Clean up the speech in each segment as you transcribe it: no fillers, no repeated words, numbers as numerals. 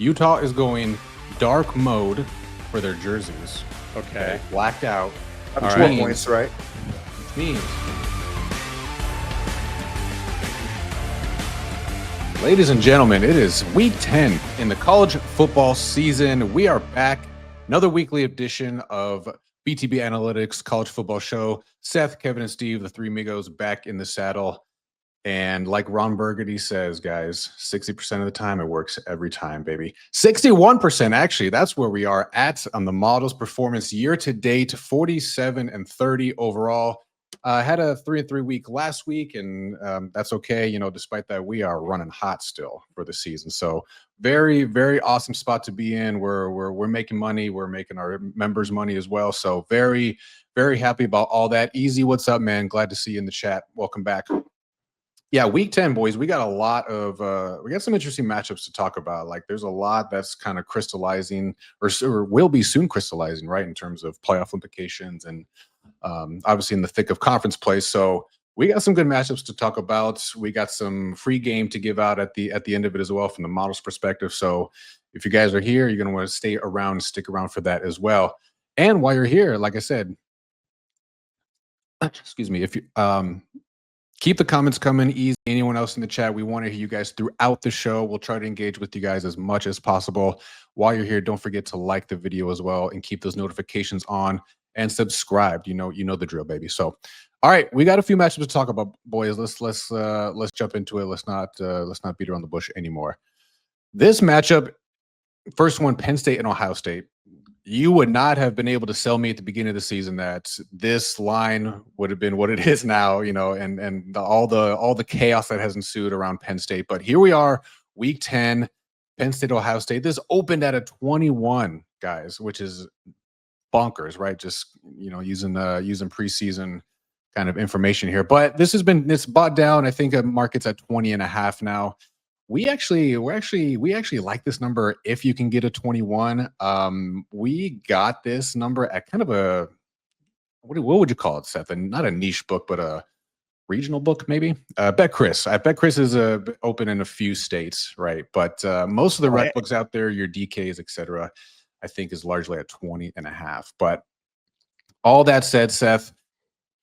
Utah is going dark mode for their jerseys. Okay. Blacked out. Up 12 points, right? Which means, ladies and gentlemen, it is week 10 in the college football season. We are back. Another weekly edition of BTB Analytics College Football Show. Seth, Kevin, and Steve, the three amigos, back in the saddle. And like Ron Burgundy says, guys, 60% of the time, it works every time, baby. 61%, actually, that's where we are at on the models performance year to date, 47-30 overall. Had a 3-3 week last week, and that's okay. You know, despite that, we are running hot still for the season. So very, very awesome spot to be in. We're making money. We're making our members money as well. So very, very happy about all that. Easy, what's up, man? Glad to see you in the chat. Welcome back. Yeah, week 10, boys, we got a lot of we got some interesting matchups to talk about. Like there's a lot that's kind of crystallizing or will be soon crystallizing, right, in terms of playoff implications and obviously in the thick of conference play. So we got some good matchups to talk about. We got some free game to give out at the end of it as well from the models perspective. So if you guys are here, you're going to want to stay around, stick around for that as well. And while you're here, like I said, excuse me, if you keep the comments coming. Easy. Anyone else in the chat, we want to hear you guys throughout the show. We'll try to engage with you guys as much as possible. While you're here, don't forget to like the video as well and keep those notifications on and subscribe. You know the drill, baby. So, all right, we got a few matchups to talk about, boys. Let's jump into it. Let's not beat around the bush anymore. This matchup, first one, Penn State and Ohio State. You would not have been able to sell me at the beginning of the season that this line would have been what it is now, you know, and all the chaos that has ensued around Penn State. But here we are, week 10, Penn State, Ohio State. This opened at a 21, guys, which is bonkers, right? Just, you know, using preseason kind of information here. But it's bought down. I think a market's at 20.5 now. We actually like this number if you can get a 21. We got this number at kind of a what would you call it, Seth? Not a niche book, but a regional book, maybe. Bet Chris. I bet Chris is open in a few states, right? But most of the rec books out there, your DKs, etc., I think is largely at 20.5. But all that said, Seth,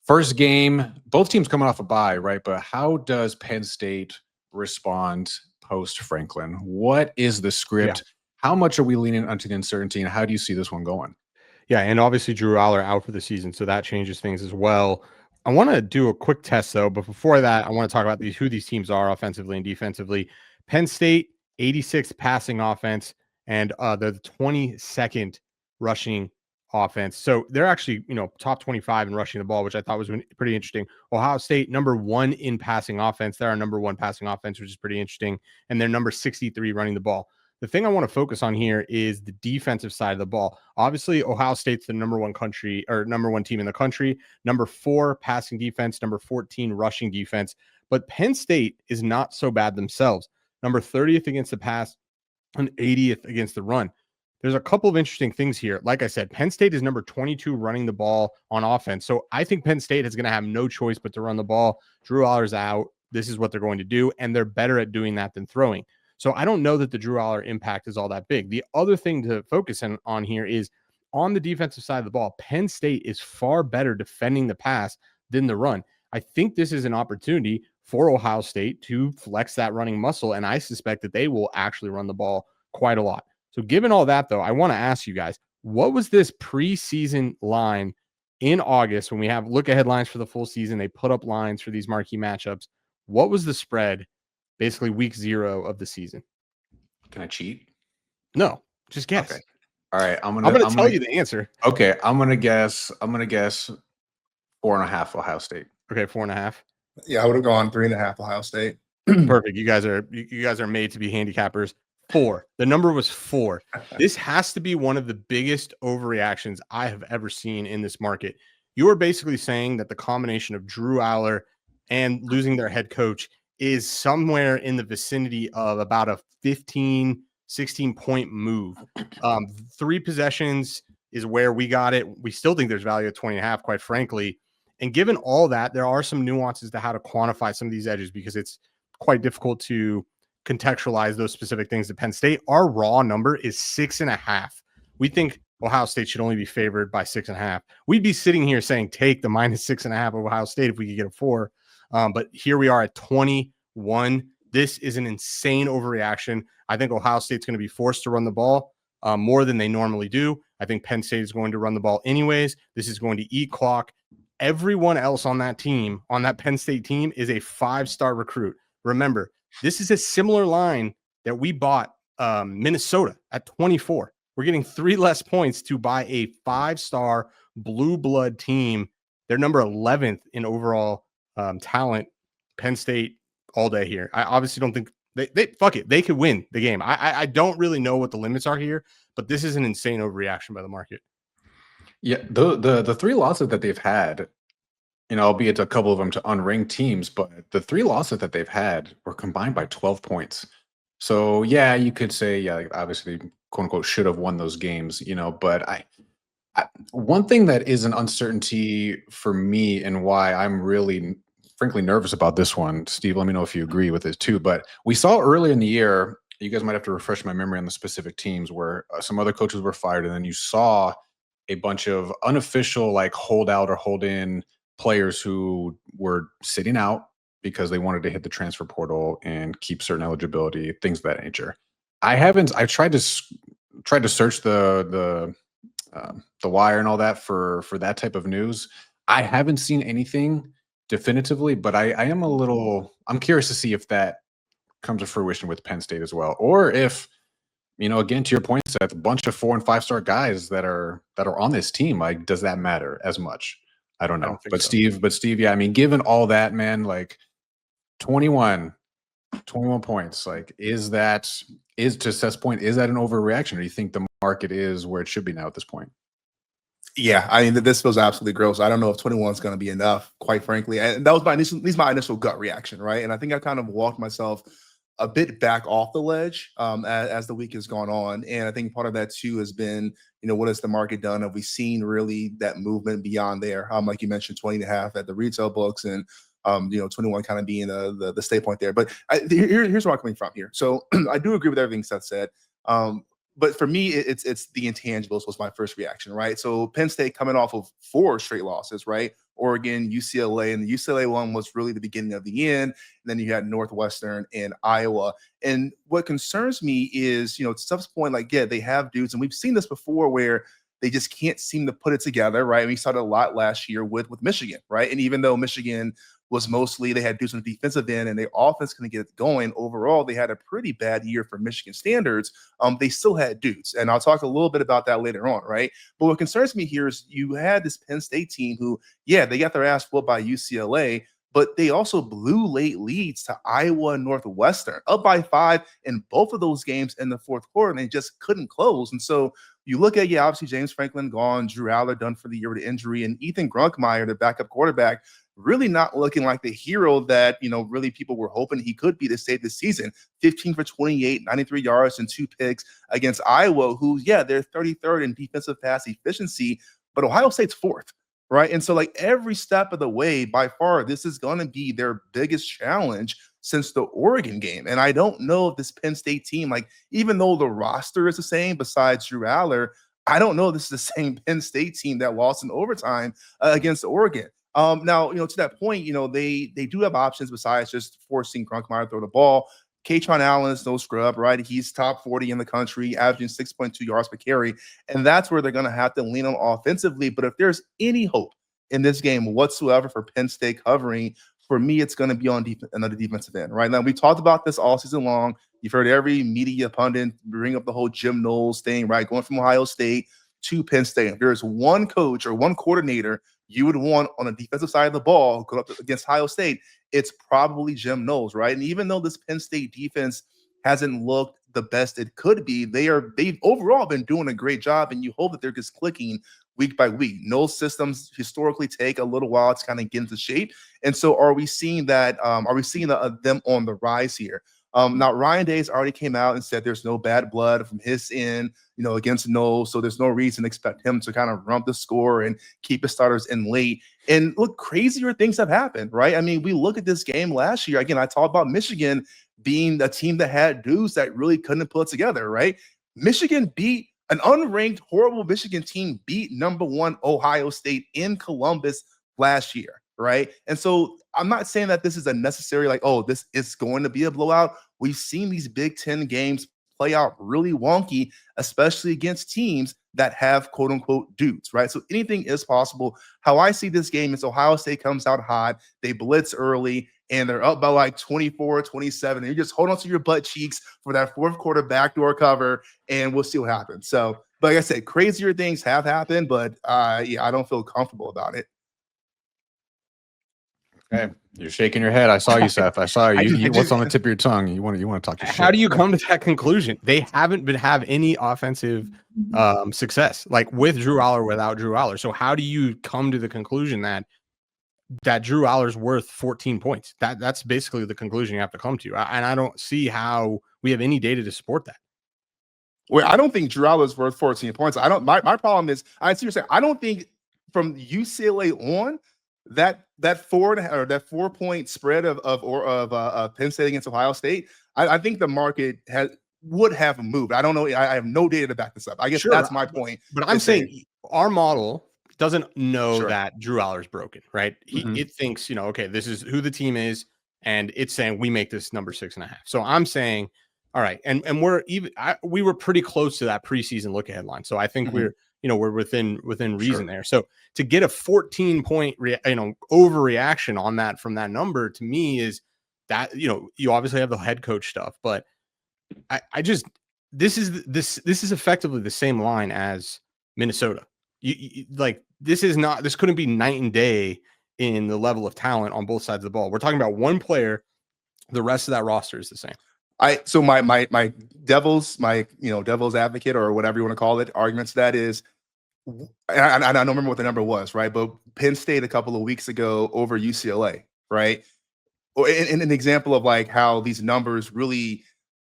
first game, both teams coming off a bye, right? But how does Penn State respond post Franklin? What is the script? Yeah. How much are we leaning onto the uncertainty, and how do you see this one going? Yeah, and obviously Drew Aller out for the season, so that changes things as well. I want to do a quick test though, but before that, I want to talk about who these teams are offensively and defensively. Penn State, 86th passing offense, and they're the 22nd rushing offense. So they're actually, top 25 in rushing the ball, which I thought was pretty interesting. Ohio State, number 1 in passing offense. They're our number 1 passing offense, which is pretty interesting. And they're number 63 running the ball. The thing I want to focus on here is the defensive side of the ball. Obviously, Ohio State's the number 1 team in the country, number 4 passing defense, number 14 rushing defense. But Penn State is not so bad themselves. Number 30th against the pass and 80th against the run. There's a couple of interesting things here. Like I said, Penn State is number 22 running the ball on offense. So I think Penn State is going to have no choice but to run the ball. Drew Aller's out. This is what they're going to do, and they're better at doing that than throwing. So I don't know that the Drew Aller impact is all that big. The other thing to focus on here is on the defensive side of the ball, Penn State is far better defending the pass than the run. I think this is an opportunity for Ohio State to flex that running muscle, and I suspect that they will actually run the ball quite a lot. So given all that, though, I want to ask you guys, what was this preseason line in August when we have look-ahead lines for the full season? They put up lines for these marquee matchups. What was the spread basically week 0 of the season? Can I cheat? No, just guess. Okay. All right. I'm gonna tell you the answer. Okay. I'm gonna guess 4.5 Ohio State. Okay, 4.5. Yeah, I would have gone 3.5 Ohio State. Perfect. You guys are made to be handicappers. 4. The number was 4. This has to be one of the biggest overreactions I have ever seen in this market. You are basically saying that the combination of Drew Aller and losing their head coach is somewhere in the vicinity of about a 15, 16-point move. 3 possessions is where we got it. We still think there's value at 20.5, quite frankly. And given all that, there are some nuances to how to quantify some of these edges because it's quite difficult to contextualize those specific things to Penn State. Our raw number is 6.5. We think Ohio State should only be favored by 6.5. We'd be sitting here saying take the -6.5 of Ohio State if we could get a 4. But here we are at 21. This is an insane overreaction. I think Ohio State's going to be forced to run the ball more than they normally do. I think Penn State is going to run the ball anyways. This is going to eat clock. Everyone else on that team, on that Penn State team, is a 5-star recruit. Remember, this is a similar line that we bought Minnesota at 24. We're getting 3 less points to buy a 5-star blue blood team. They're number 11th in overall talent. Penn State all day here. I obviously don't think they fuck it. They could win the game. I don't really know what the limits are here, but this is an insane overreaction by the market. Yeah, the 3 losses that they've had, albeit a couple of them to unranked teams, but the 3 losses that they've had were combined by 12 points. So yeah, you could say, yeah, like, obviously, quote unquote, should have won those games, but I one thing that is an uncertainty for me and why I'm really frankly nervous about this one, Steve, let me know if you agree with it too, but we saw earlier in the year, you guys might have to refresh my memory on the specific teams where some other coaches were fired, and then you saw a bunch of unofficial, like, holdout or hold in players who were sitting out because they wanted to hit the transfer portal and keep certain eligibility, things of that nature. I tried to search the wire and all that for that type of news. I haven't seen anything definitively, but I'm curious to see if that comes to fruition with Penn State as well, or if, again, to your point, Seth, a bunch of 4- and 5-star guys that are on this team, like, does that matter as much? I don't know. But so. Steve, yeah, I mean, given all that, man, like 21 points, like, is to Seth's point, is that an overreaction, or do you think the market is where it should be now at this point? Yeah, I mean, this feels absolutely gross. I don't know if 21 is going to be enough, quite frankly. And that was my initial gut reaction, right? And I think I kind of walked myself a bit back off the ledge as the week has gone on. And I think part of that too has been, what has the market done? Have we seen really that movement beyond there? Like you mentioned, 20.5 at the retail books, and 21 kind of being the stay point there. But here's where I'm coming from here. So I do agree with everything Seth said. But for me, it's the intangibles was my first reaction, right? So Penn State coming off of 4 straight losses, right? Oregon, UCLA, and the UCLA one was really the beginning of the end. And then you had Northwestern and Iowa. And what concerns me is, to Steph's point, like, yeah, they have dudes, and we've seen this before where they just can't seem to put it together, right? And we saw it a lot last year with Michigan, right? And even though Michigan was mostly, they had dudes on the defensive end and their offense couldn't get it going, overall, they had a pretty bad year for Michigan standards. They still had dudes. And I'll talk a little bit about that later on, right? But what concerns me here is you had this Penn State team who, yeah, they got their ass whooped by UCLA, but they also blew late leads to Iowa and Northwestern, up by 5 in both of those games in the fourth quarter, and they just couldn't close. And so you look at, obviously James Franklin gone, Drew Aller done for the year with the injury, and Ethan Grunkmeyer, the backup quarterback, really not looking like the hero that, really people were hoping he could be to save this season. 15 for 28, 93 yards and 2 picks against Iowa, who, they're 33rd in defensive pass efficiency, but Ohio State's 4th, right? And so, like, every step of the way, by far, this is going to be their biggest challenge since the Oregon game. And I don't know if this Penn State team, like, even though the roster is the same besides Drew Aller, I don't know if this is the same Penn State team that lost in overtime against Oregon. Now, to that point, they do have options besides just forcing Grunkmeyer to throw the ball. Katron Allen is no scrub, right? He's top 40 in the country, averaging 6.2 yards per carry. And that's where they're going to have to lean on offensively. But if there's any hope in this game whatsoever for Penn State covering, for me, it's going to be on another defensive end, right? Now, we talked about this all season long. You've heard every media pundit bring up the whole Jim Knowles thing, right? Going from Ohio State to Penn State. If there's one coach or one coordinator you would want on the defensive side of the ball go up against Ohio State, it's probably Jim Knowles, right? And even though this Penn State defense hasn't looked the best it could be, they've overall been doing a great job, and you hope that they're just clicking week by week. Knowles systems historically take a little while to kind of get into shape. And so are we seeing that? Are we seeing them on the rise here? Now, Ryan Days already came out and said there's no bad blood from his end, against Knowles. So there's no reason to expect him to kind of rump the score and keep his starters in late. And look, crazier things have happened, right? I mean, we look at this game last year. Again, I talked about Michigan being a team that had dudes that really couldn't put it together, right? Michigan beat an unranked, horrible Michigan team, beat #1 Ohio State in Columbus last year, right? And so I'm not saying that this is a necessary, like, oh, this is going to be a blowout. We've seen these Big Ten games play out really wonky, especially against teams that have quote unquote dudes, right? So anything is possible. How I see this game is Ohio State comes out hot, they blitz early, and they're up by like 24-27. And you just hold on to your butt cheeks for that fourth quarter backdoor cover, and we'll see what happens. So, but like I said, crazier things have happened, but yeah, I don't feel comfortable about it. Okay, you're shaking your head. I saw you, Seth. I saw you. What's on the tip of your tongue? You want to talk your shit. How do you come to that conclusion? They haven't been have any offensive success, like with Drew Aller, without Drew Aller. So how do you come to the conclusion that Drew Aller's worth 14 points? That's basically the conclusion you have to come to. And I don't see how we have any data to support that. Well, I don't think Drew Aller is worth 14 points. I don't. My problem is, I see what you're saying. I don't think from UCLA on that 4-point spread of Penn State against Ohio State, I think the market would have moved. I don't know. I have no data to back this up. I guess that's my point. But I'm saying our model doesn't know that Drew Aller is broken, right? It thinks, okay, this is who the team is, and it's saying we make this number 6.5. So I'm saying, all right, and we were pretty close to that preseason look ahead line. So I think we're within reason there. So to get a 14-point overreaction on that from that number, to me, is that you obviously have the head coach stuff, but I just this is effectively the same line as Minnesota. This couldn't be night and day in the level of talent on both sides of the ball. We're talking about one player. The rest of that roster is the same. So my devil's advocate, or whatever you want to call it, arguments, that is, and I don't remember what the number was, right? But Penn State a couple of weeks ago over UCLA, right? Or in an example of like how these numbers really,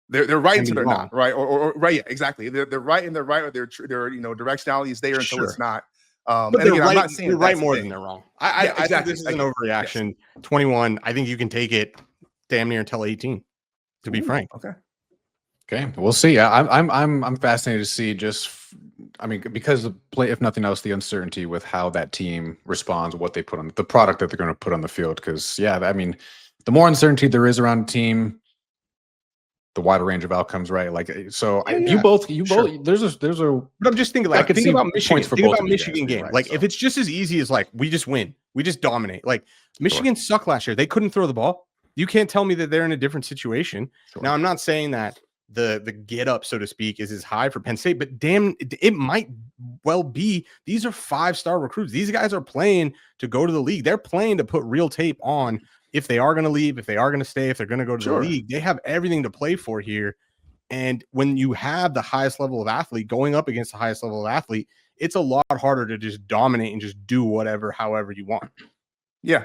they're right until they're not, right? Or right, yeah, exactly. They're right and they're right, or their directionality is there until it's not. But and again, I'm not saying you're right more than they're wrong. I think this is an overreaction. Yes. 21. I think you can take it damn near until 18. To be frank. Okay, we'll see. I'm fascinated to see because of if nothing else, the uncertainty with how that team responds, what they put on the product that they're going to put on the field. Because the more uncertainty there is around the team, the wider range of outcomes, right? You both. There's a. But I'm just thinking, think about Michigan. Think about Michigan game. Right? If it's just as easy as we just win, we just dominate. Michigan sucked last year. They couldn't throw the ball. You can't tell me that they're in a different situation. Now, I'm not saying that the get up, so to speak, is as high for Penn State, but damn, it might well be. These are 5-star recruits. These guys are playing to go to the league. They're playing to put real tape on if they are going to leave, if they are going to stay, if they're going to go to the league. They have everything to play for here. And when you have the highest level of athlete going up against the highest level of athlete, it's a lot harder to just dominate and just do however you want. Yeah,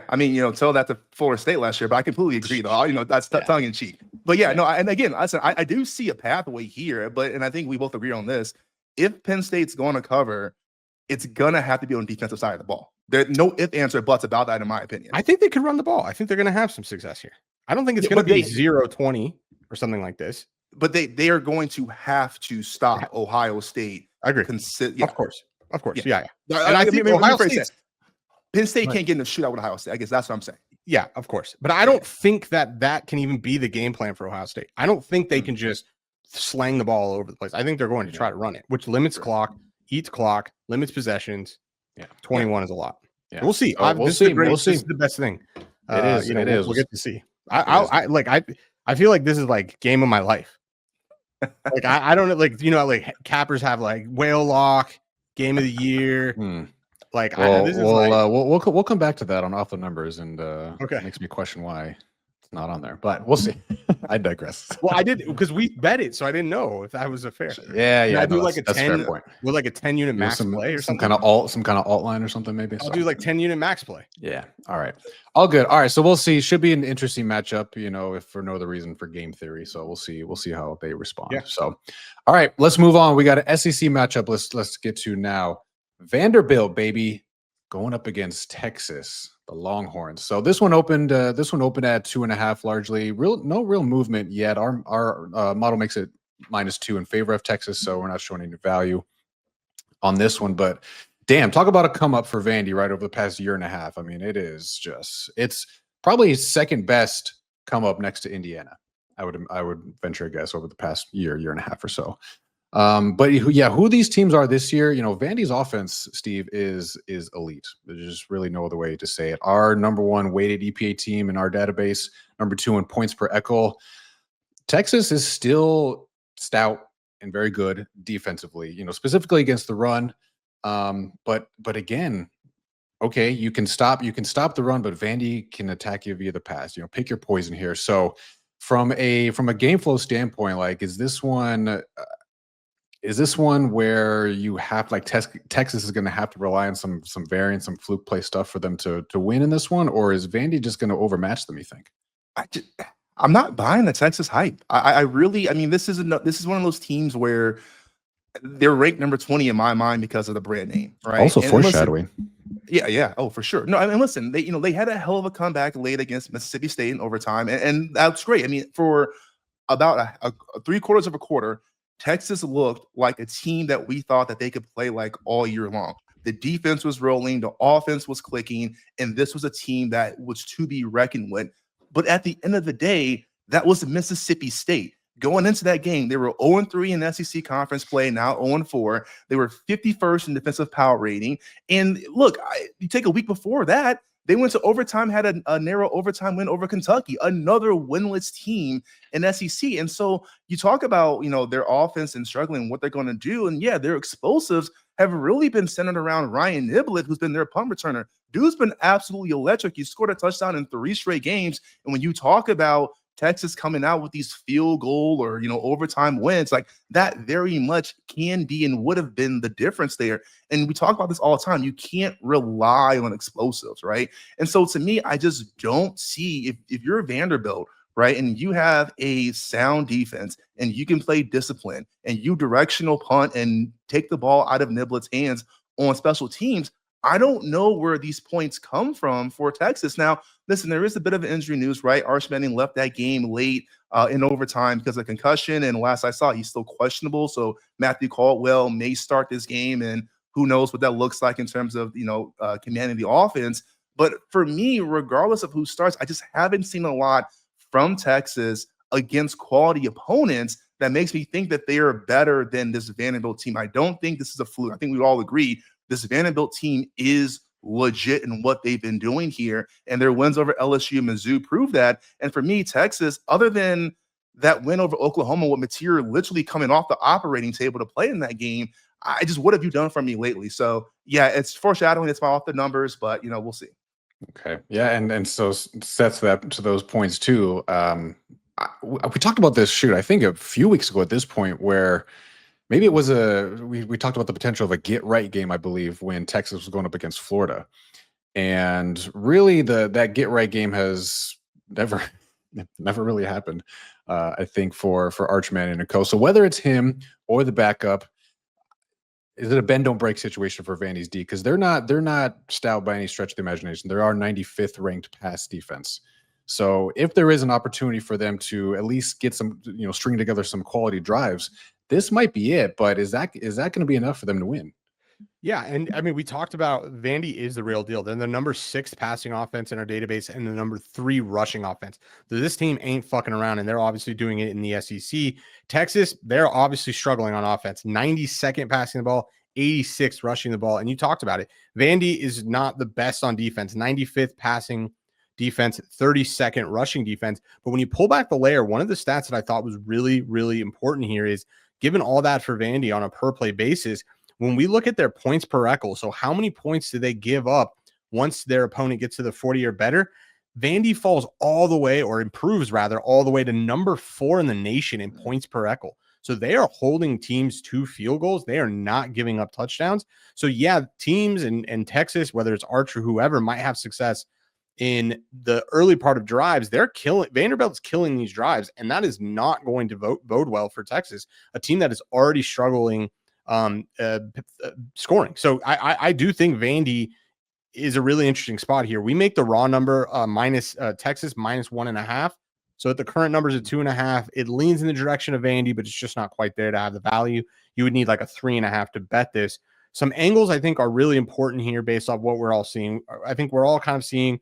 tell that to Florida State last year, but I completely agree, though. That's tongue in cheek. But yeah, no, and again, I do see a pathway here, and I think we both agree on this. If Penn State's going to cover, it's going to have to be on the defensive side of the ball. There's no if, answer, buts about that, in my opinion. I think they could run the ball. I think they're going to have some success here. I don't think it's going to be 0-20 or something like this. But they are going to have to stop Ohio State. I agree. Of course. Yeah. And I think Ohio State. Penn State can't get in a shootout with Ohio State. I guess that's what I'm saying. Yeah, of course. But I don't think that can even be the game plan for Ohio State. I don't think they can just slang the ball all over the place. I think they're going to try to run it, which limits clock, eats clock, limits possessions. Yeah, 21 is a lot. Yeah. We'll see. We'll see. This is the best thing. It is. We'll get to see. I feel like this is game of my life. I don't know. Cappers have whale lock, game of the year. We'll come back to that on off the numbers, and it makes me question why it's not on there, but we'll see. I digress. Well, I did because we bet it, so I didn't know if that was a fair. Yeah. I do a 10 point with a 10-unit max play or some kind of alt line or something maybe. I'll do 10-unit max play. Yeah. All right. All good. All right. So we'll see. Should be an interesting matchup. If for no other reason for game theory. So we'll see. We'll see how they respond. Yeah. So, all right. Let's move on. We got an SEC matchup. Let's get to now. Vanderbilt, baby, going up against Texas, the Longhorns. So this one opened at 2.5 largely. No real movement yet. Our model makes it -2 in favor of Texas, so we're not showing any value on this one. But damn, talk about a come up for Vandy right over the past year and a half. I mean, it's probably second best come up next to Indiana. I would venture a guess over the past year and a half or so. But yeah, who these teams are this year, Vandy's offense, Steve, is elite. There's just really no other way to say it. Our number one weighted EPA team in our database, number 2 in points per echo. Texas is still stout and very good defensively, specifically against the run. But again, okay, you can stop the run, but Vandy can attack you via the pass. Pick your poison here. So from a game flow standpoint, like, is this one where you have Texas is going to have to rely on some variance, some fluke play stuff for them to win in this one, or is Vandy just going to overmatch them, you think? I'm not buying the Texas hype. I mean, this is one of those teams where they're ranked number 20 in my mind because of the brand name, right? Also foreshadowing. Yeah. Oh, for sure. No, I mean, listen, they had a hell of a comeback late against Mississippi State in overtime, and that's great. I mean, for about a 3/4 of a quarter, Texas looked like a team that we thought that they could play like all year long. The defense was rolling, the offense was clicking, and this was a team that was to be reckoned with. But at the end of the day, that was Mississippi State. Going into that game, they were 0-3 in SEC conference play, now 0-4. They were 51st in defensive power rating. And look, you take a week before that, they went to overtime, had a narrow overtime win over Kentucky, another winless team in SEC. And so you talk about, their offense and struggling, what they're going to do. And yeah, their explosives have really been centered around Ryan Niblett, who's been their punt returner. Dude's been absolutely electric. He scored a touchdown in 3 straight games. And when you talk about Texas coming out with these field goal or, overtime wins, like that very much can be and would have been the difference there. And we talk about this all the time. You can't rely on explosives, right? And so to me, I just don't see if you're Vanderbilt, right, and you have a sound defense and you can play discipline and you directional punt and take the ball out of Niblett's hands on special teams, I don't know where these points come from for Texas. Now, listen, there is a bit of injury news, right? Arch Manning left that game late in overtime because of concussion. And last I saw, he's still questionable. So Matthew Caldwell may start this game. And who knows what that looks like in terms of, commanding the offense. But for me, regardless of who starts, I just haven't seen a lot from Texas against quality opponents that makes me think that they are better than this Vanderbilt team. I don't think this is a fluke. I think we all agree this Vanderbilt team is legit in what they've been doing here, and their wins over LSU and Mizzou prove that. And for me, Texas, other than that win over Oklahoma with material literally coming off the operating table to play in that game, what have you done for me lately? So yeah, it's foreshadowing. It's off the numbers, but we'll see. Okay, yeah, and so sets that to those points too. We talked about this I think a few weeks ago at this point where. Maybe it was we talked about the potential of a get right game, I believe, when Texas was going up against Florida. And really that get right game has never really happened, I think, for Arch Manning and co. So whether it's him or the backup, is it a bend don't break situation for Vandy's D? Because they're not stout by any stretch of the imagination. They're our 95th ranked pass defense. So if there is an opportunity for them to at least get some, string together some quality drives, this might be it, but is that going to be enough for them to win? Yeah, and I mean, we talked about Vandy is the real deal. They're the number 6 passing offense in our database and the number 3 rushing offense. So this team ain't fucking around, and they're obviously doing it in the SEC. Texas, they're obviously struggling on offense. 92nd passing the ball, 86th rushing the ball, and you talked about it. Vandy is not the best on defense. 95th passing defense, 32nd rushing defense. But when you pull back the layer, one of the stats that I thought was really, really important here is given all that for Vandy on a per play basis, when we look at their points per echo, so how many points do they give up once their opponent gets to the 40 or better? Vandy falls all the way, or improves rather, all the way to number 4 in the nation in points per echo. So they are holding teams to field goals. They are not giving up touchdowns. So yeah, teams and Texas, whether it's Arch or whoever, might have success in the early part of drives. Vanderbilt's killing these drives, and that is not going to bode well for Texas, a team that is already struggling scoring. So I do think Vandy is a really interesting spot here. We make the raw number minus Texas minus 1.5. So at the current numbers at 2.5, it leans in the direction of Vandy, but it's just not quite there to have the value. You would need like a 3.5 to bet this. Some angles I think are really important here based off what we're all seeing. I think we're all kind of seeing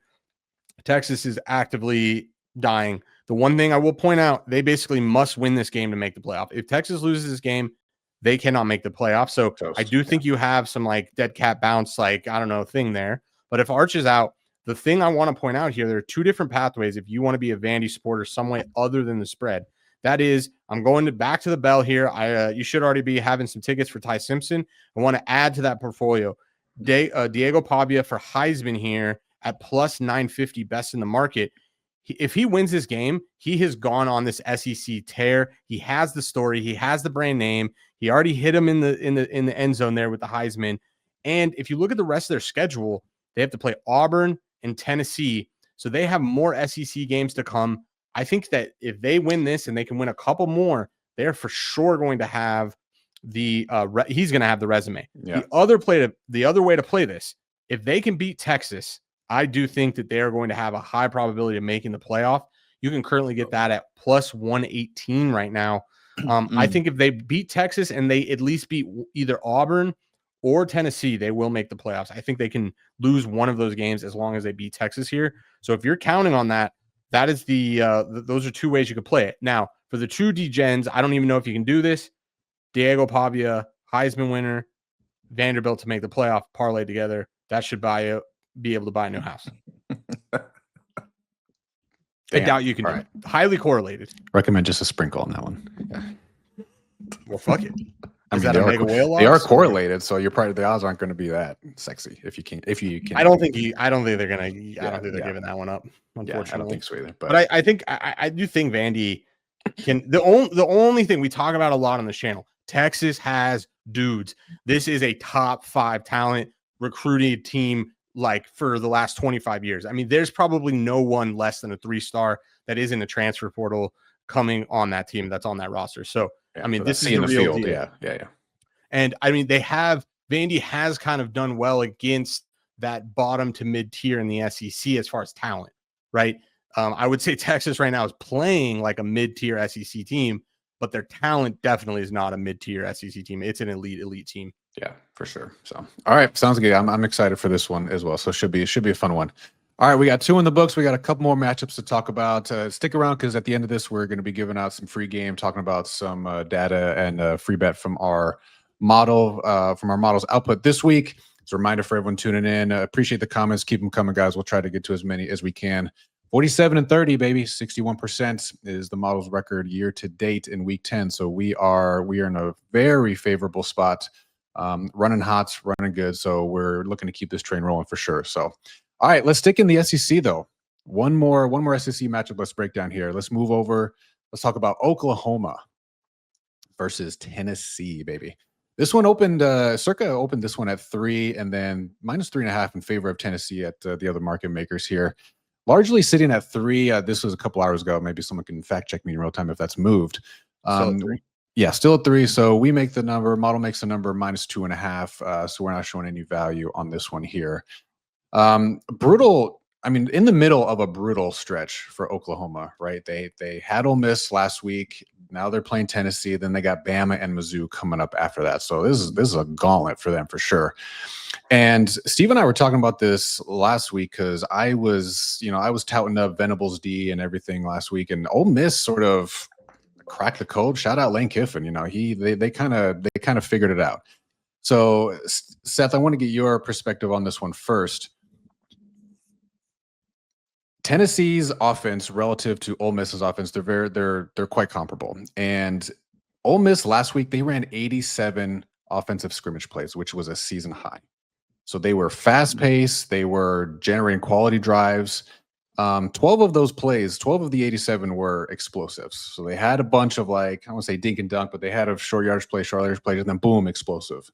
Texas is actively dying. The one thing I will point out, they basically must win this game to make the playoff. If Texas loses this game, they cannot make the playoff. So I do think you have some like dead cat bounce, like, I don't know, thing there. But if Arch is out, the thing I want to point out here, there are two different pathways if you want to be a Vandy supporter some way other than the spread. That is, I'm going to back to the bell here. You should already be having some tickets for Ty Simpson. I want to add to that portfolio Diego Pavia for Heisman here at plus 950, best in the market. If he wins this game, he has gone on this SEC tear. He has the story. He has the brand name. He already hit him in the end zone there with the Heisman. And if you look at the rest of their schedule, they have to play Auburn and Tennessee. So they have more SEC games to come. I think that if they win this and they can win a couple more, they're for sure going to have the he's going to have the resume. Yeah. The other way to play this, if they can beat Texas, I do think that they are going to have a high probability of making the playoff. You can currently get that at plus 118 right now. I think if they beat Texas and they at least beat either Auburn or Tennessee, they will make the playoffs. I think they can lose one of those games as long as they beat Texas here. So if you're counting on that, that is those are two ways you could play it. Now, for the true degens, I don't even know if you can do this. Diego Pavia, Heisman winner, Vanderbilt to make the playoff, parlay together. That should be able to buy a new house. I doubt you can do it. Highly correlated. Recommend just a sprinkle on that one. Yeah. Well, fuck it. I mean, they are correlated, so the odds aren't going to be that sexy if you can. I don't think they're gonna. I don't think they're giving that one up. Unfortunately, I don't think so either. But I think I do think Vandy can. The only thing we talk about a lot on this channel, Texas has dudes. This is a top 5 talent recruited team like for the last 25 years. I mean, there's probably no one less than a 3-star that is in the transfer portal coming on that team that's on that roster. So I mean, this is the real deal. Yeah. And I mean, Vandy has kind of done well against that bottom to mid tier in the SEC as far as talent, right? I would say Texas right now is playing like a mid tier SEC team, but their talent definitely is not a mid tier SEC team. It's an elite team. Yeah, for sure. So, all right, sounds good. I'm excited for this one as well. So it should be a fun one. All right, we got 2 in the books. We got a couple more matchups to talk about. Stick around because at the end of this, we're going to be giving out some free game, talking about some data and free bet from our model's output this week. It's a reminder for everyone tuning in. Appreciate the comments. Keep them coming, guys. We'll try to get to as many as we can. 47-30, baby. 61% is the model's record year to date in week 10. So we are in a very favorable spot. Running hot, running good. So we're looking to keep this train rolling for sure. So, all right, let's stick in the SEC though. One more SEC matchup. Let's break down here. Let's move over. Let's talk about Oklahoma versus Tennessee, baby. This one opened, Circa opened this one at 3 and then minus 3.5 in favor of Tennessee at the other market makers here. Largely sitting at 3. This was a couple hours ago. Maybe someone can fact check me in real time if that's moved. Yeah, still at 3. So we make the number. Model makes the number minus 2.5. So we're not showing any value on this one here. Brutal. I mean, in the middle of a brutal stretch for Oklahoma, right? They had Ole Miss last week. Now they're playing Tennessee. Then they got Bama and Mizzou coming up after that. So this is a gauntlet for them for sure. And Steve and I were talking about this last week because I was touting up Venables D and everything last week, and Ole Miss sort of cracked the code. Shout out Lane Kiffin. They kind of figured it out. So Seth, I want to get your perspective on this one first. Tennessee's offense relative to Ole Miss's offense, they're quite comparable. And Ole Miss last week, they ran 87 offensive scrimmage plays, which was a season high. So they were fast paced. They were generating quality drives. 12 of those plays, 12 of the 87 were explosives. So they had a bunch of I don't want to say dink and dunk, but they had a short yardage play, and then boom, explosive.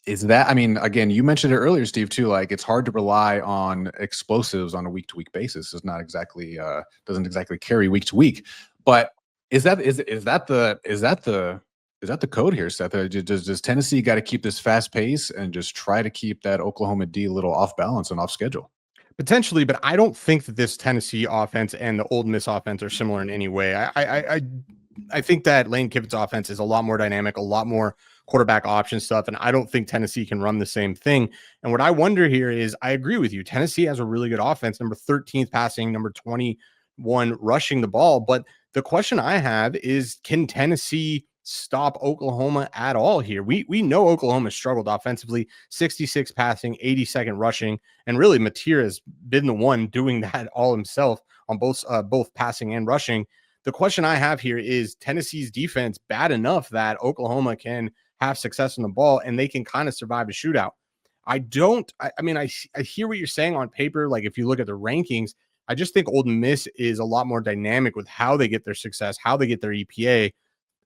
Is that, I mean, again, you mentioned it earlier, Steve, too, it's hard to rely on explosives on a week-to-week basis. It's not exactly, doesn't exactly carry week to week. But is that the that the code here, Seth? Does Tennessee got to keep this fast pace and just try to keep that Oklahoma D a little off balance and off schedule? Potentially, but I don't think that this Tennessee offense and the Ole Miss offense are similar in any way. I think that Lane Kiffin's offense is a lot more dynamic, a lot more quarterback option stuff, and I don't think Tennessee can run the same thing. And what I wonder here is, I agree with you. Tennessee has a really good offense, number 13th passing, number 21 rushing the ball. But the question I have is, can Tennessee stop Oklahoma at all here? We know Oklahoma struggled offensively, 66 passing, 82nd rushing, and really Mateer has been the one doing that all himself on both passing and rushing. The question I have here is, Tennessee's defense bad enough that Oklahoma can have success on the ball and they can kind of survive a shootout? I mean, I hear what you're saying on paper. Like, if you look at the rankings, I just think Ole Miss is a lot more dynamic with how they get their success, how they get their EPA.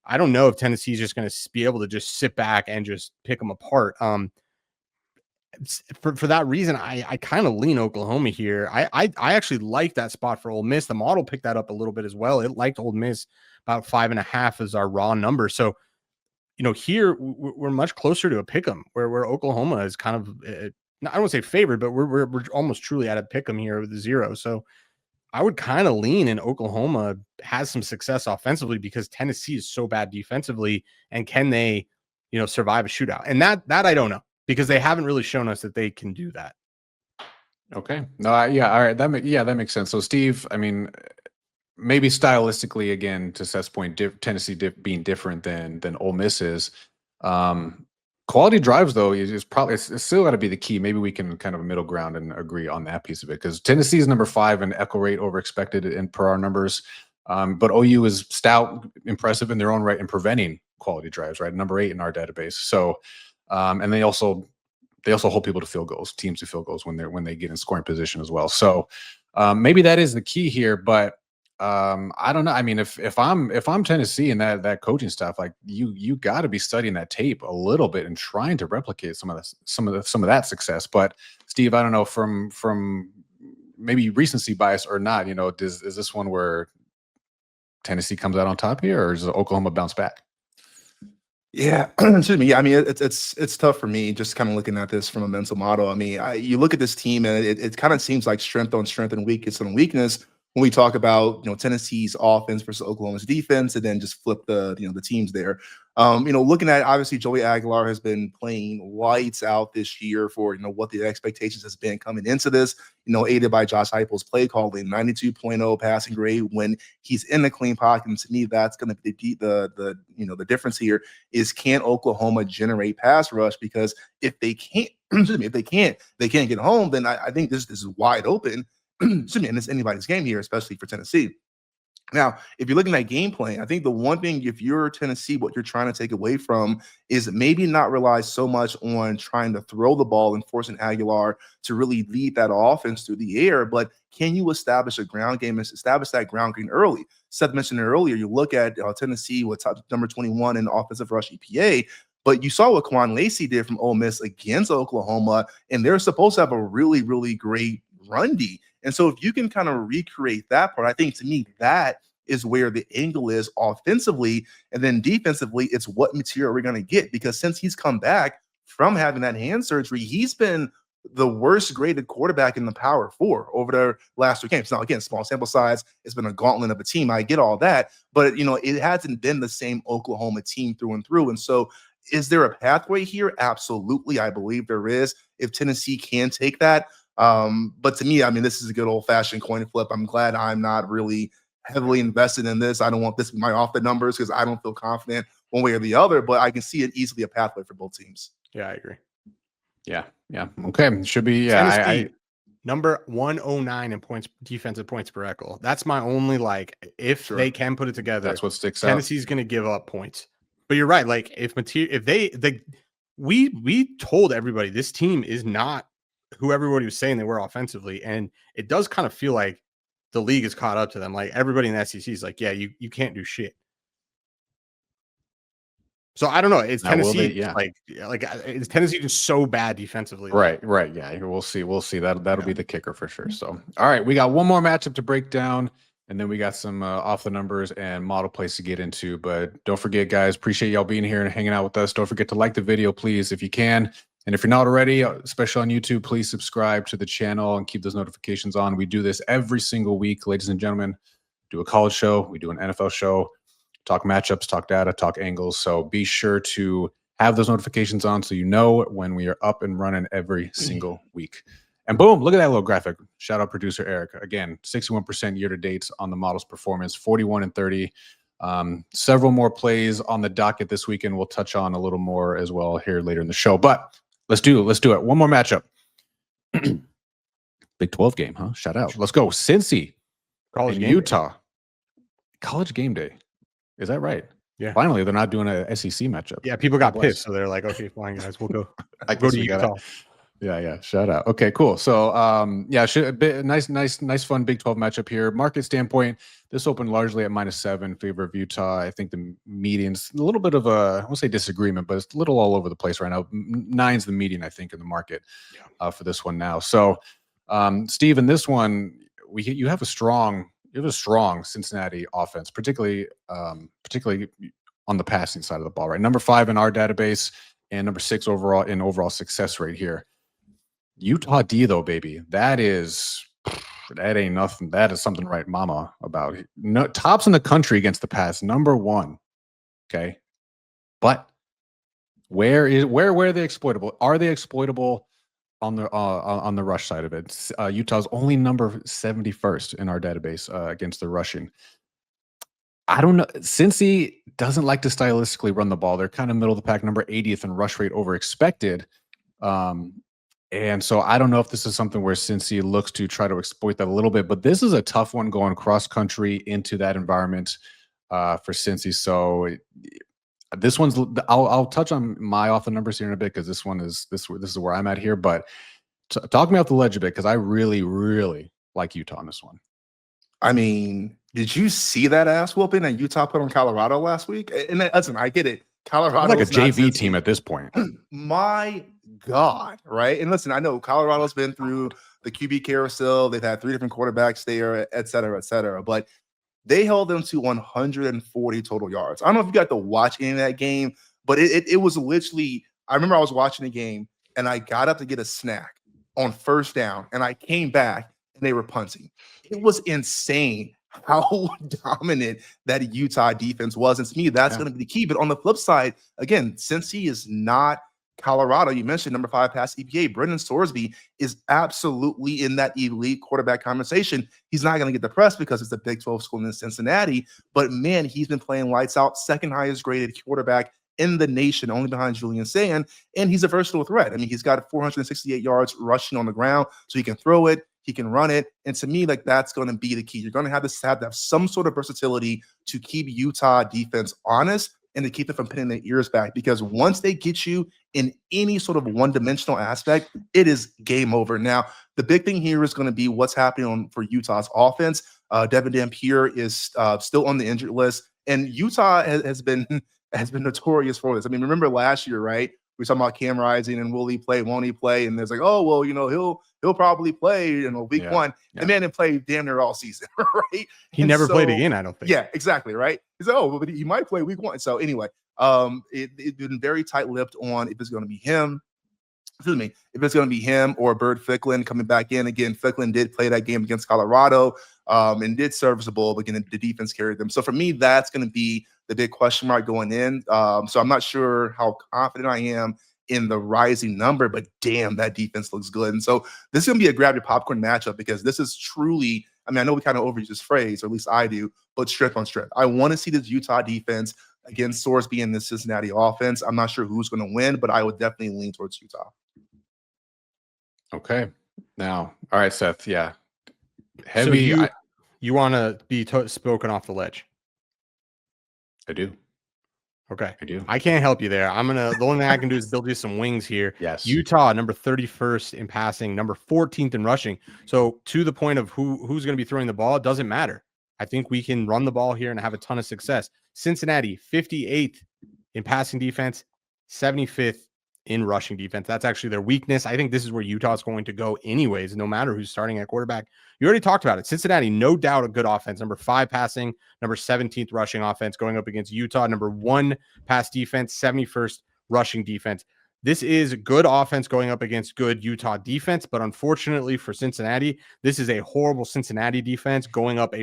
I don't know if Tennessee is just going to be able to just sit back and just pick them apart. For that reason, I kind of lean Oklahoma here. I actually like that spot for Ole Miss. The model picked that up a little bit as well. It liked Ole Miss about 5.5 as our raw number. So, here we're much closer to a pick 'em, where Oklahoma is kind of, I don't want to say favored, but we're almost truly at a pick 'em here with the 0. So I would kind of lean in Oklahoma has some success offensively because Tennessee is so bad defensively. And can they, survive a shootout? And that I don't know, because they haven't really shown us that they can do that. Okay. No, yeah. All right. That makes sense. So, Steve, I mean, maybe stylistically, again, to Seth's point, Tennessee being different than Ole Miss is. Quality drives, though, is probably it's still got to be the key. Maybe we can kind of a middle ground and agree on that piece of it, because Tennessee is number 5 in echo rate over expected in per our numbers, but OU is stout, impressive in their own right in preventing quality drives, right? Number 8 in our database. So, and they also hold people to field goals, teams to field goals when they get in scoring position as well. So maybe that is the key here, but I don't know. I mean, if I'm Tennessee and that coaching staff, like you got to be studying that tape a little bit and trying to replicate some of that success. But Steve, I don't know, from maybe recency bias or not, is this one where Tennessee comes out on top here, or does Oklahoma bounce back? Yeah, excuse me. Yeah, I mean, it's tough for me just kind of looking at this from a mental model. I mean, you look at this team and it kind of seems like strength on strength and weakness on weakness when we talk about Tennessee's offense versus Oklahoma's defense, and then just flip the teams there. Looking at, obviously, Joey Aguilar has been playing lights out this year for what the expectations has been coming into this. Aided by Josh Heupel's play calling, 92.0 passing grade when he's in the clean pocket. And to me, that's going to be the difference here is, can Oklahoma generate pass rush? Because if they can't, they can't get home, then I think this is wide open. And it's anybody's game here, especially for Tennessee. Now, if you're looking at game plan, I think the one thing, if you're Tennessee, what you're trying to take away from is maybe not rely so much on trying to throw the ball and forcing Aguilar to really lead that offense through the air, but can you establish a ground game and establish that ground game early? Seth mentioned it earlier. You look at Tennessee with number 21 in offensive rush EPA, but you saw what Quan Lacey did from Ole Miss against Oklahoma, and they're supposed to have a really, really great run D. And so if you can kind of recreate that part, I think to me that is where the angle is offensively. And then defensively, it's what material we're going to get. Because since he's come back from having that hand surgery, he's been the worst graded quarterback in the Power 4 over the last 2 games. Now, again, small sample size, it's been a gauntlet of a team. I get all that. But, it hasn't been the same Oklahoma team through and through. And so is there a pathway here? Absolutely. I believe there is, if Tennessee can take that. But to me, I mean, this is a good old-fashioned coin flip. I'm glad I'm not really heavily invested in this. I don't want this to be my off the numbers because I don't feel confident one way or the other, but I can see it easily a pathway for both teams. Yeah, I agree. Yeah. Okay. Should be, yeah. Tennessee, number 109 in points, defensive points per echo. That's my only, if they can put it together, that's what sticks out. Tennessee's going to give up points. But you're right. Like, we told everybody this team is not who everybody was saying they were offensively. And it does kind of feel like the league is caught up to them. Like, everybody in the SEC is like, yeah, you can't do shit. So I don't know. It's Tennessee. Is Tennessee just so bad defensively? Right. Yeah. We'll see. That'll be the kicker for sure. So, all right, we got one more matchup to break down, And then we got some off the numbers and model plays to get into. But don't forget, guys, appreciate y'all being here and hanging out with us. Don't forget to like the video, please, if you can. And if you're not already, especially on YouTube, please subscribe to the channel and keep those notifications on. We do this every single week, ladies and gentlemen. Do a college show, we do an NFL show, talk matchups, talk data, talk angles. So be sure to have those notifications on so you know when we are up and running every single week. And boom, look at that little graphic. Shout out producer Eric. Again, 61% year to date on the model's performance, 41 and 30. Several more plays on the docket this weekend. We'll touch on a little more as well here later in the show. But let's do it. One more matchup. Big 12 game, huh? Shout out. Let's go. Cincy College and game Utah. Day. College game day. Is that right? Yeah. Finally, they're not doing a SEC matchup. Yeah, people got pissed, so they're like, okay, fine, guys, we'll go. I go to Utah. Yeah. Shout out. Okay, cool. So, nice, fun Big 12 matchup here. Market standpoint, this opened largely at -7 favor of Utah. I think the median's a little bit of I won't say disagreement, but it's a little all over the place right now. 9's the median, I think, in the market for this one now. So, Steve, in this one, you have a strong Cincinnati offense, particularly on the passing side of the ball, right? Number 5 in our database and number 6 overall in overall success rate here. Utah D though, baby, that ain't nothing. That is something right mama about. No, tops in the country against the pass, number 1. Okay. But where are they exploitable? Are they exploitable on the rush side of it? Utah's only number 71st in our database against the rushing. I don't know. Cincy doesn't like to stylistically run the ball. They're kind of middle of the pack, number 80th in rush rate over expected. And so I don't know if this is something where Cincy looks to try to exploit that a little bit, but this is a tough one going cross country into that environment for Cincy. So this one's, I'll touch on my off the numbers here in a bit because this is where I'm at here. But talk me off the ledge a bit because I really, really like Utah on this one. I mean, did you see that ass whooping that Utah put on Colorado last week? And listen, I get it. Colorado like a JV team at this point. My God, right? And listen, I know Colorado's been through the QB carousel. They've had 3 different quarterbacks there, et cetera, but they held them to 140 total yards. I don't know if you got to watch any of that game, but it was literally, I remember I was watching the game and I got up to get a snack on first down and I came back and they were punting. It was insane how dominant that Utah defense was. And to me, that's going to be the key. But on the flip side, again, since he is not Colorado, you mentioned number 5 pass EPA, Brendan Sorsby is absolutely in that elite quarterback conversation. He's not going to get the press because it's a Big 12 school in Cincinnati. But man, he's been playing lights out, second highest graded quarterback in the nation, only behind Julian Sand. And he's a versatile threat. I mean, he's got 468 yards rushing on the ground, so he can throw it, he can run it. And to me, like, that's going to be the key. You're going to have to have some sort of versatility to keep Utah defense honest and to keep them from pinning their ears back. Because once they get you in any sort of one-dimensional aspect, it is game over. Now, the big thing here is going to be what's happening for Utah's offense. Devin Dampier is still on the injured list, and Utah has been notorious for this. I mean, remember last year, right? We were talking about Cam Rising and will he play, won't he play? And there's like, oh, well, you know, he'll probably play, week 1. The man didn't play damn near all season, right? He never played again, I don't think. Yeah, exactly, right? He's like, oh, but he might play week 1. So anyway, it's been very tight-lipped on if it's going to be him. Excuse me, if it's going to be him or Bird Ficklin coming back in. Again, Ficklin did play that game against Colorado and did serviceable, but again, the defense carried them. So for me, that's going to be the big question mark going in. So I'm not sure how confident I am in the rising number, but damn, that defense looks good. And so this is going to be a grab your popcorn matchup because this is truly, I mean, I know we kind of overuse this phrase, or at least I do, but strength on strength. I want to see this Utah defense against Sorsby in the Cincinnati offense. I'm not sure who's going to win, but I would definitely lean towards Utah. Okay. Now, all right, Seth. Yeah. Heavy. So you want to be spoken off the ledge? I do. Okay. I do. I can't help you there. The only thing I can do is build you some wings here. Yes. Utah, number 31st in passing, number 14th in rushing. So to the point of who's going to be throwing the ball, it doesn't matter. I think we can run the ball here and have a ton of success. Cincinnati, 58th in passing defense, 75th in rushing defense. That's actually their weakness. I think this is where Utah's going to go anyways, no matter who's starting at quarterback. You already talked about it. Cincinnati, no doubt a good offense. Number 5 passing, number 17th rushing offense going up against Utah. Number 1 pass defense, 71st rushing defense. This is good offense going up against good Utah defense, but unfortunately for Cincinnati, this is a horrible Cincinnati defense going up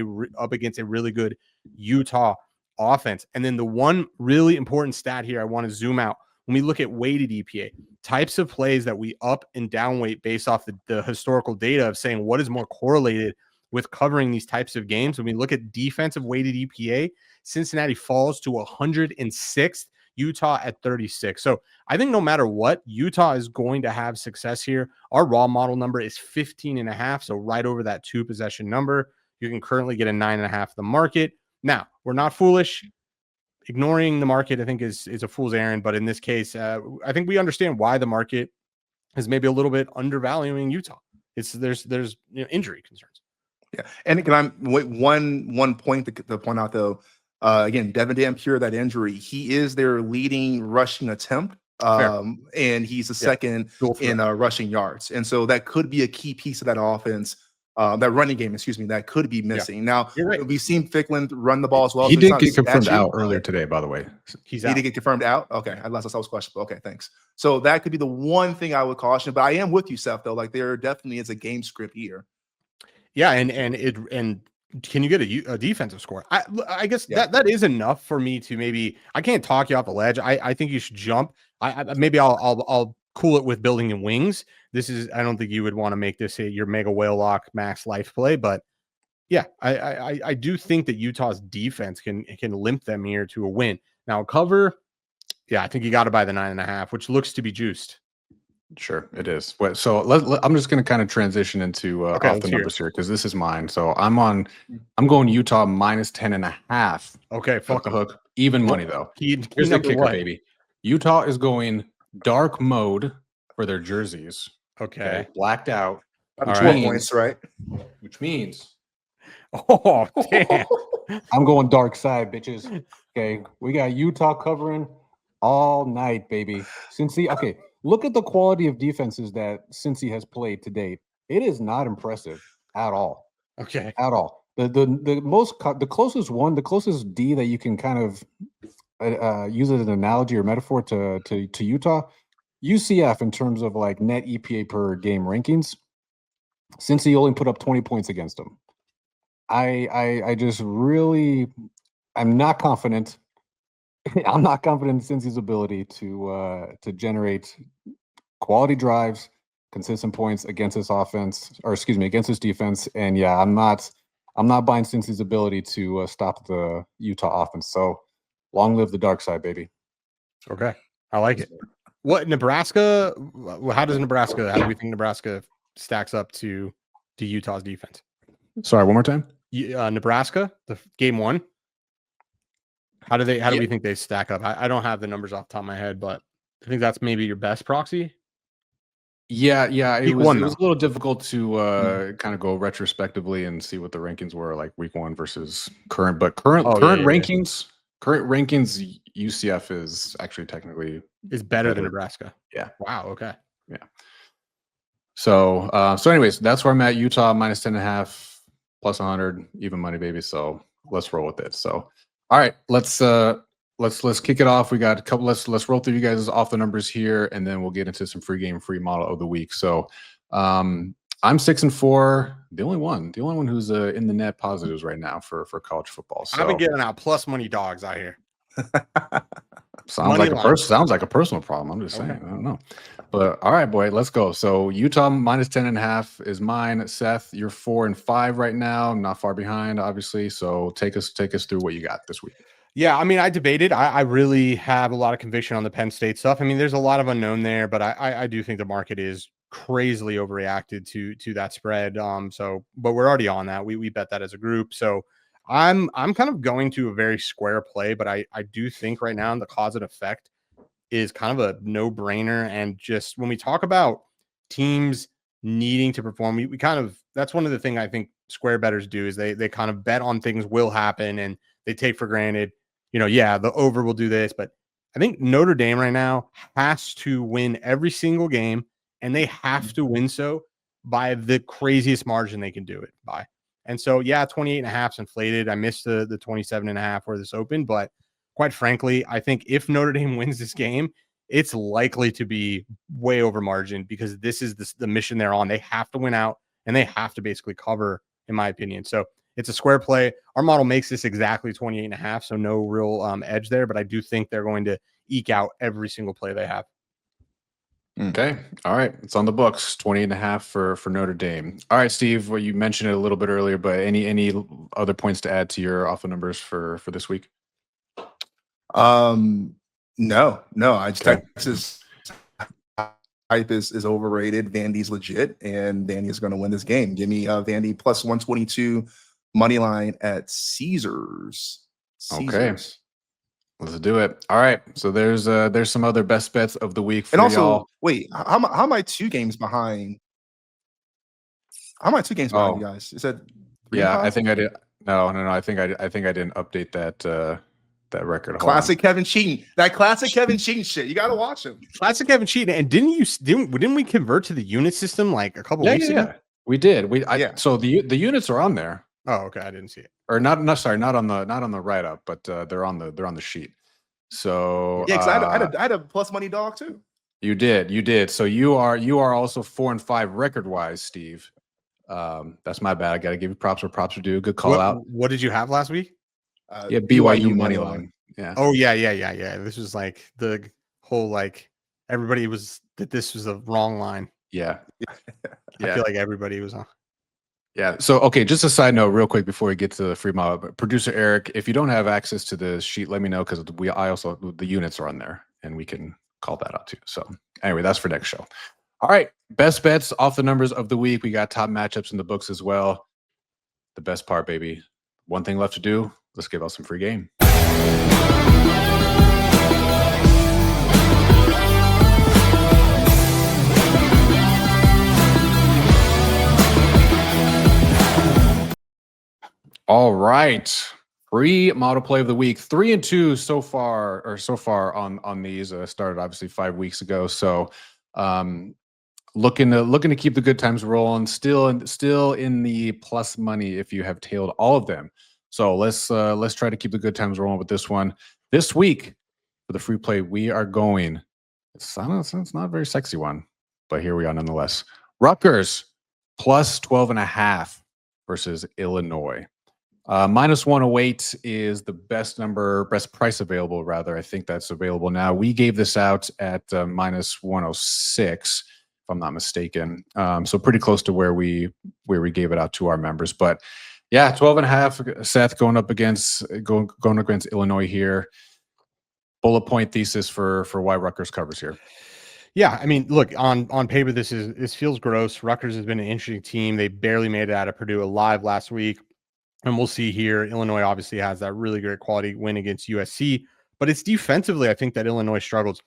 against a really good Utah offense. And then the one really important stat here I want to zoom out. When we look at weighted EPA, types of plays that we up and down weight based off the historical data of saying what is more correlated with covering these types of games. When we look at defensive weighted EPA, Cincinnati falls to 106th, Utah at 36. So I think no matter what, Utah is going to have success here. Our raw model number is 15.5. So right over that 2 possession number. You can currently get a 9.5 the market. Now, we're not foolish. Ignoring the market, I think, is a fool's errand. But in this case, I think we understand why the market is maybe a little bit undervaluing Utah. There's injury concerns. Yeah, and can I one point to point out though? Again, Devin Dampier, that injury, he is their leading rushing attempt, and he's the second in rushing yards, and so that could be a key piece of that offense. That running game, that could be missing. Now, we've seen Ficklin run the ball as well. He did get confirmed out earlier today, by the way. He did get confirmed out? Okay. I was questionable. Okay, thanks. So that could be the one thing I would caution. But I am with you, Seth, though. Like, there definitely is a game script here. Yeah, and can you get a defensive score? I guess that is enough for me to maybe. I can't talk you off the ledge. I think you should jump. Maybe I'll cool it with building in wings. I don't think you would want to make this your mega whale lock max life play, but yeah, I do think that Utah's defense can limp them here to a win. Now cover, yeah, I think you got to buy the 9.5, which looks to be juiced. Sure, it is. So I'm just going to kind of transition into off the numbers here because this is mine. So I'm going Utah minus 10.5. Okay, fuck the hook. Even money though. Here's the kicker, baby. Utah is going dark mode for their jerseys. Okay. Blacked out. 12 points, right? Which means damn. I'm going dark side, bitches. Okay. We got Utah covering all night, baby. Cincy. Okay. Look at the quality of defenses that Cincy has played to date. It is not impressive at all. Okay. At all. The closest D that you can kind of use as an analogy or metaphor to Utah, UCF in terms of like net EPA per game rankings, since he only put up 20 points against them. I just really, I'm not confident. I'm not confident in Cincy's ability to generate quality drives, consistent points against this offense, or excuse me, against this defense. And yeah, I'm not buying Cincy's ability to stop the Utah offense. So long live the dark side, baby. Okay, I like it. What Nebraska? How do we think Nebraska stacks up to Utah's defense? Sorry, one more time. Nebraska, the game 1. How do we think they stack up? I don't have the numbers off the top of my head, but I think that's maybe your best proxy. Yeah. It was a little difficult to kind of go retrospectively and see what the rankings were like week 1 versus current. But current rankings, UCF is actually technically better than Nebraska. Yeah. Wow. Okay. Yeah. So anyways, that's where I'm at. Utah minus 10.5 plus 100 even money, baby. So let's roll with it. So all right, let's kick it off. We got a couple. Let's roll through you guys off the numbers here, and then we'll get into some free model of the week. So I'm 6-4. The only one who's in the net positives right now for college football. So I've been getting out plus money dogs out here. Sounds like a personal problem. I'm just saying. I don't know. But all right, boy, let's go. So Utah minus 10.5 is mine. Seth, you're 4-5 right now. I'm not far behind, obviously. So take us through what you got this week. Yeah, I mean, I debated. I really have a lot of conviction on the Penn State stuff. I mean, there's a lot of unknown there, but I do think the market is crazily overreacted to that spread. But we're already on that. We bet that as a group. So I'm kind of going to a very square play, but I do think right now the cause and effect is kind of a no-brainer. And just when we talk about teams needing to perform, we kind of, that's one of the things I think square bettors do is they kind of bet on things will happen and they take for granted, the over will do this. But I think Notre Dame right now has to win every single game, and they have to win so by the craziest margin they can do it by. And so, yeah, 28.5 is inflated. I missed the 27.5 where this opened, but quite frankly, I think if Notre Dame wins this game, it's likely to be way over margin because this is the mission they're on. They have to win out, and they have to basically cover, in my opinion. So it's a square play. Our model makes this exactly 28.5, so no real edge there, but I do think they're going to eke out every single play they have. Okay. All right. It's on the books. 28.5 for Notre Dame. All right, Steve. Well, you mentioned it a little bit earlier, but any other points to add to your alpha numbers for this week? No. I just Okay. Texas hype is overrated. Vandy's legit, and Vandy is going to win this game. Give me Vandy plus 122 money line at Caesars. Okay. Let's do it. All right. So there's some other best bets of the week for And also, y'all. wait, how am I 2 games behind? How am I 2 games behind you guys? Is that 3 Yeah, and I 5? think I did. No. I think I didn't update that record. Hold Classic Kevin cheating. That classic Kevin cheating shit. You got to watch him. Classic Kevin cheating. And didn't we convert to the unit system like a couple on. weeks ago? Yeah. We did. Yeah. So the units are on there. Oh, okay. I didn't see it. Or not on the write up, but they're on the sheet. So Yeah, because I had a plus money dog too. You did. So you are also 4 and 5 record wise, Steve. That's my bad. I got to give you props where props are due. Good call out. What did you have last week? Yeah, BYU money line. Yeah. Oh yeah. This was like the whole everybody was that this was the wrong line. Yeah. I feel like everybody was on. Yeah. So, okay, just a side note real quick before we get to the free mob. Producer Eric, if you don't have access to the sheet, let me know because the units are on there and we can call that out too. So anyway, that's for next show. All right. Best bets off the numbers of the week. We got top matchups in the books as well. The best part, baby. One thing left to do. Let's give out some free game. All right. Free model play of the week. 3 and 2 so far on these. Started obviously 5 weeks ago. So looking to keep the good times rolling. Still in the plus money if you have tailed all of them. So let's try to keep the good times rolling with this one. This week for the free play, we are going. It's not a very sexy one, but here we are nonetheless. Rutgers plus 12.5 versus Illinois. Minus 108 is the best price available, rather. I think that's available now. We gave this out at minus 106, if I'm not mistaken. So pretty close to where we gave it out to our members. But yeah, 12.5. Seth going against Illinois here. Bullet point thesis for why Rutgers covers here. Yeah, I mean, look, on paper, this feels gross. Rutgers has been an interesting team. They barely made it out of Purdue alive last week. And we'll see here. Illinois obviously has that really great quality win against USC, but it's defensively, I think that Illinois struggles.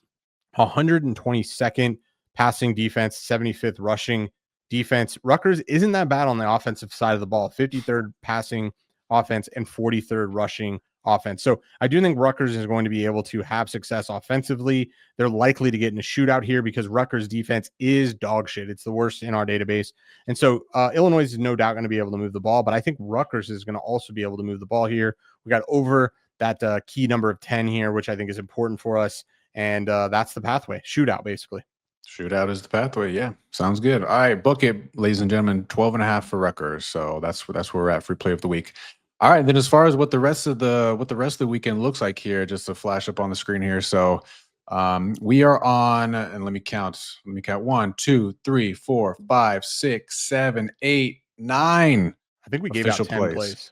122nd passing defense, 75th rushing defense. Rutgers isn't that bad on the offensive side of the ball. 53rd passing offense and 43rd rushing offense. So I do think Rutgers is going to be able to have success offensively. They're likely to get in a shootout here because Rutgers defense is dog shit. It's the worst in our database. And so Illinois is no doubt going to be able to move the ball, but I think Rutgers is going to also be able to move the ball here. We got over that key number of 10 here, which I think is important for us. And that's the pathway. Shootout, basically. Shootout is the pathway. Yeah, sounds good. All right, book it, ladies and gentlemen. 12.5 for Rutgers. So that's where we're at. Free play of the week. All right, then as far as what the rest of the weekend looks like here, just to flash up on the screen here. So we are on, and let me count 1, 2, 3, 4, 5, 6, 7, 8, 9. I think we gave out 10 plays.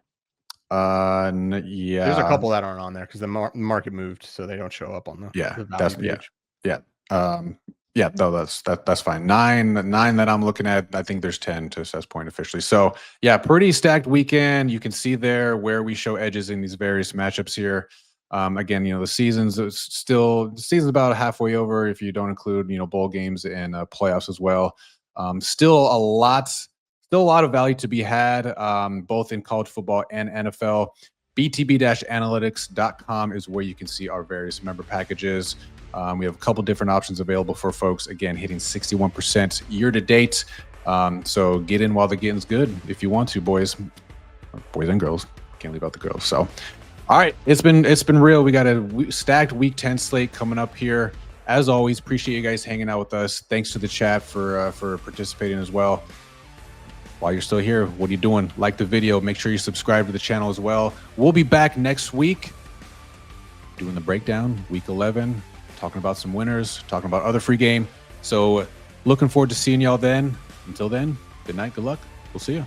Yeah, there's a couple that aren't on there because the market moved, so they don't show up on the page. No, that's fine. Nine that I'm looking at. I think there's 10 to Seth's point officially. So yeah, pretty stacked weekend. You can see there where we show edges in these various matchups here. Again, the season's about halfway over if you don't include bowl games and playoffs as well. Still a lot of value to be had, both in college football and NFL. BTB-analytics.com is where you can see our various member packages. We have a couple different options available for folks. Again, hitting 61% year to date. So get in while the getting's good if you want to, boys and girls. Can't leave out the girls. So, all right, it's been real. We got a stacked week 10 slate coming up here. As always, appreciate you guys hanging out with us. Thanks to the chat for participating as well. While you're still here, what are you doing? Like the video. Make sure you subscribe to the channel as well. We'll be back next week doing the breakdown, week 11, talking about some winners, talking about other free game. So looking forward to seeing y'all then. Until then, good night, good luck. We'll see you.